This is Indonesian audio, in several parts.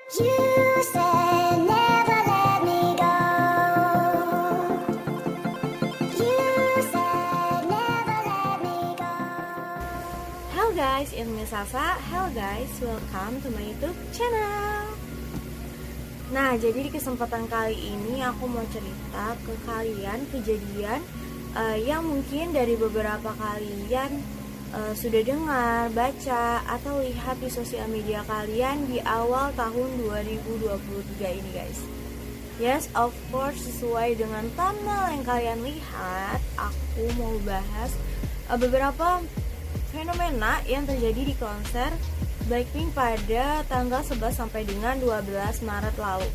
You said never let me go. You said never let me go. Hello guys, it's me Sasa. Hello guys, welcome to my YouTube channel. Nah, jadi di kesempatan kali ini aku mau cerita ke kalian kejadian yang mungkin dari beberapa kalian sudah dengar, baca, atau lihat di sosial media kalian di awal tahun 2023 ini guys. Yes, of course, sesuai dengan thumbnail yang kalian lihat, aku mau bahas beberapa fenomena yang terjadi di konser Blackpink pada tanggal 11 sampai dengan 12 Maret lalu.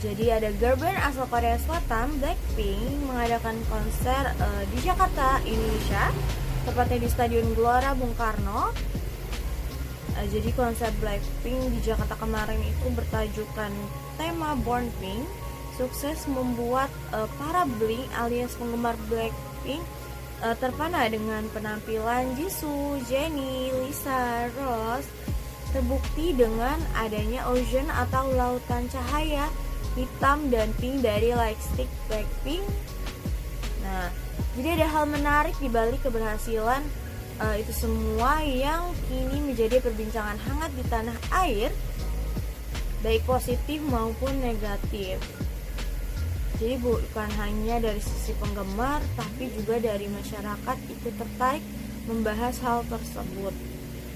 Jadi ada girl band asal Korea Selatan, Blackpink, mengadakan konser di Jakarta, Indonesia, tepatnya di Stadion Gelora Bung Karno. Jadi konser Blackpink di Jakarta kemarin itu bertajukan tema Born Pink, sukses membuat para Blink alias penggemar Blackpink terpana dengan penampilan Jisoo, Jennie, Lisa, Rose. Terbukti dengan adanya ocean atau lautan cahaya hitam dan pink dari lightstick Blackpink. Nah, jadi ada hal menarik di balik keberhasilan itu semua yang kini menjadi perbincangan hangat di tanah air, baik positif maupun negatif. Jadi bukan hanya dari sisi penggemar, tapi juga dari masyarakat ikut tertarik membahas hal tersebut.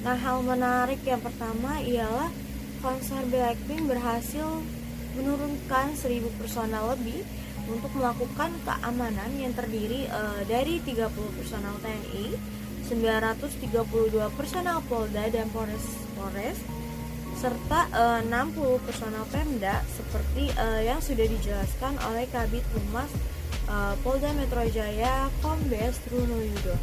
Nah, hal menarik yang pertama ialah konser Blackpink berhasil menurunkan 1.000 personel lebih untuk melakukan keamanan yang terdiri dari 30 personel TNI, 932 personel Polda dan Polres, serta 60 personel Pemda seperti yang sudah dijelaskan oleh Kabid Humas Polda Metro Jaya Kombes Truno Yudo.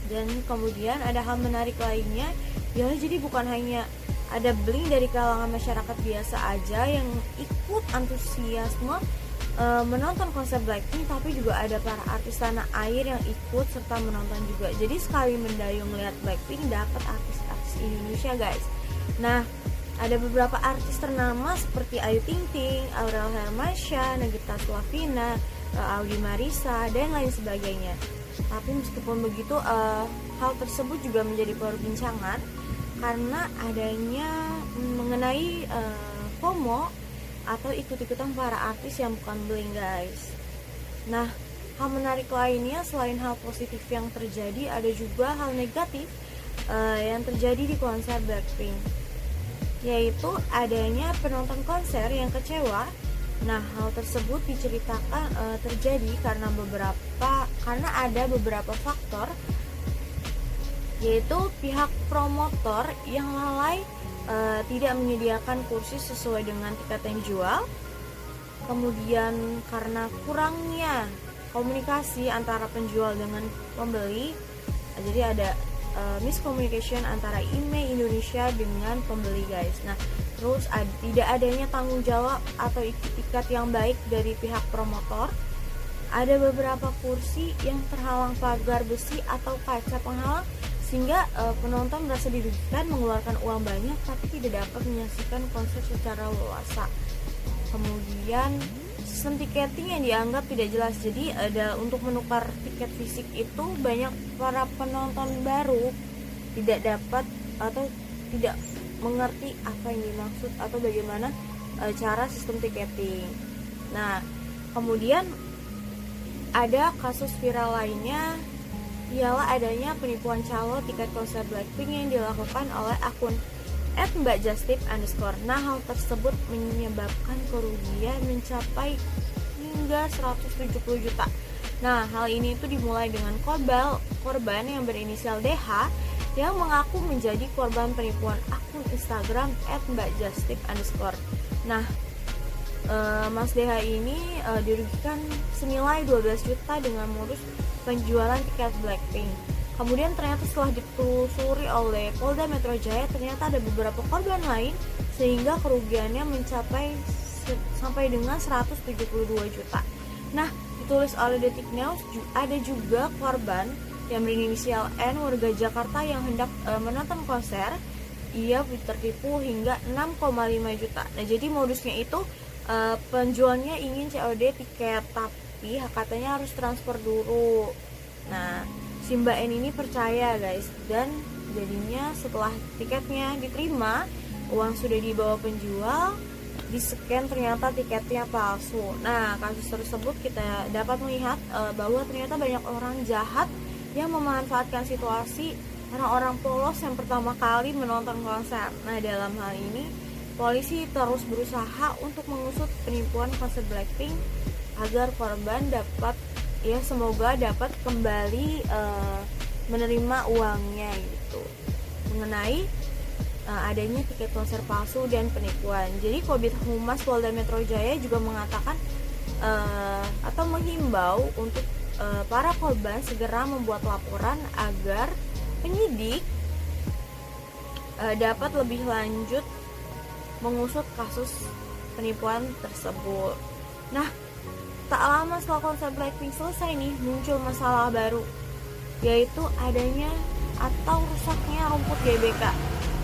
Dan kemudian ada hal menarik lainnya, ya jadi bukan hanya ada Blink dari kalangan masyarakat biasa aja yang ikut antusiasme menonton konser Blackpink, tapi juga ada para artis tanah air yang ikut serta menonton juga. Jadi sekali mendayung melihat Blackpink dapat artis-artis Indonesia guys. Nah, ada beberapa artis ternama seperti Ayu Ting Ting, Aurel Hermansyah, Nagita Slavina, Audi Marisa, dan lain sebagainya. Tapi meskipun begitu, hal tersebut juga menjadi perbincangan karena adanya mengenai FOMO atau ikut-ikutan para artis yang bukan Blink guys. Nah, hal menarik lainnya selain hal positif yang terjadi, ada juga hal negatif yang terjadi di konser Blackpink, yaitu adanya penonton konser yang kecewa. Nah, hal tersebut diceritakan terjadi karena ada beberapa faktor, yaitu pihak promotor yang lalai tidak menyediakan kursi sesuai dengan tiket yang dijual. Kemudian karena kurangnya komunikasi antara penjual dengan pembeli, jadi ada miscommunication antara IMEI Indonesia dengan pembeli guys. Nah, terus tidak adanya tanggung jawab atau itikat yang baik dari pihak promotor. Ada beberapa kursi yang terhalang pagar besi atau kaca penghalang, sehingga penonton merasa dirugikan mengeluarkan uang banyak tapi tidak dapat menyaksikan konser secara luasa. Kemudian sistem tiketing yang dianggap tidak jelas. Jadi ada untuk menukar tiket fisik itu banyak para penonton baru tidak dapat atau tidak mengerti apa yang dimaksud atau bagaimana cara sistem tiketing. Nah, kemudian ada kasus viral lainnya, ialah adanya penipuan calo tiket konser Blackpink yang dilakukan oleh akun @mbakjustip_. Nah, hal tersebut menyebabkan kerugian mencapai hingga 170 juta. Nah, hal ini itu dimulai dengan korban yang berinisial DH yang mengaku menjadi korban penipuan akun Instagram @mbakjustip_. Nah, Mas DH ini dirugikan senilai 12 juta dengan modus penjualan tiket Blackpink. Kemudian ternyata setelah ditelusuri oleh Polda Metro Jaya, ternyata ada beberapa korban lain sehingga kerugiannya mencapai sampai dengan 172 juta. Nah, ditulis oleh Detik News, ada juga korban yang berinisial N, warga Jakarta yang hendak menonton konser ia tertipu hingga 6,5 juta. Nah, jadi modusnya itu penjualnya ingin COD tiket, tapi katanya harus transfer dulu. Nah, si Mbak N ini percaya guys, dan jadinya setelah tiketnya diterima, uang sudah dibawa penjual, di scan ternyata tiketnya palsu. Nah, kasus tersebut kita dapat melihat bahwa ternyata banyak orang jahat yang memanfaatkan situasi orang-orang polos yang pertama kali menonton konser. Nah, dalam hal ini polisi terus berusaha untuk mengusut penipuan konser Blackpink agar korban dapat, ya semoga dapat kembali menerima uangnya gitu. Mengenai adanya tiket konser palsu dan penipuan. Jadi Kabid Humas Polda Metro Jaya juga mengatakan atau menghimbau untuk para korban segera membuat laporan agar penyidik dapat lebih lanjut mengusut kasus penipuan tersebut. Nah, tak lama setelah konser Blackpink selesai nih, muncul masalah baru, yaitu adanya atau rusaknya rumput GBK.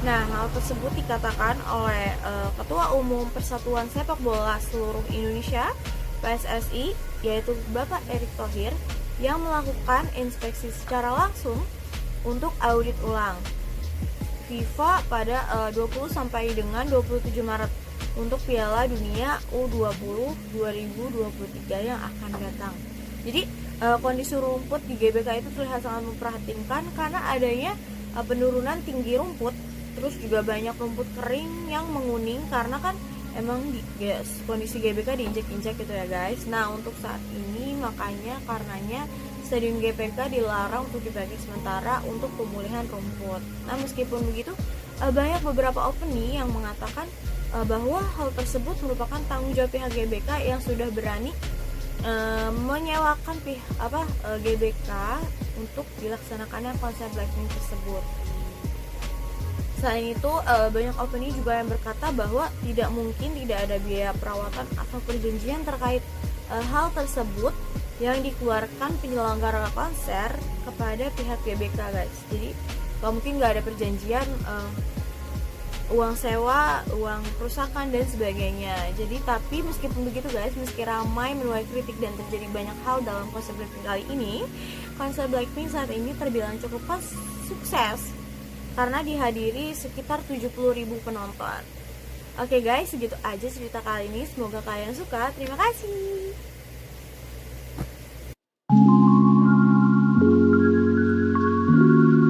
Nah, hal tersebut dikatakan oleh Ketua Umum Persatuan Sepak Bola Seluruh Indonesia (PSSI), yaitu Bapak Erick Thohir, yang melakukan inspeksi secara langsung untuk audit ulang FIFA pada 20 sampai dengan 27 Maret untuk Piala Dunia U20 2023 yang akan datang. Jadi kondisi rumput di GBK itu terlihat sangat memprihatinkan karena adanya penurunan tinggi rumput, terus juga banyak rumput kering yang menguning karena kan emang kondisi GBK diinjak-injak gitu ya guys. Nah, untuk saat ini makanya karenanya Stadion GBK dilarang untuk dipakai sementara untuk pemulihan rumput. Nah, meskipun begitu, banyak beberapa opini yang mengatakan bahwa hal tersebut merupakan tanggung jawab pihak GBK yang sudah berani menyewakan GBK untuk dilaksanakannya konser Blackpink tersebut. Selain itu, banyak opini juga yang berkata bahwa tidak mungkin tidak ada biaya perawatan atau perjanjian terkait hal tersebut yang dikeluarkan penyelenggara konser kepada pihak GBK guys. Jadi gak mungkin gak ada perjanjian uang sewa, uang perusakan dan sebagainya. Jadi tapi meskipun begitu guys, meski ramai menuai kritik dan terjadi banyak hal dalam konser Blackpink kali ini, konser Blackpink saat ini terbilang cukup sukses karena dihadiri sekitar 70.000 penonton. Oke guys, segitu aja cerita kali ini. Semoga kalian suka. Terima kasih.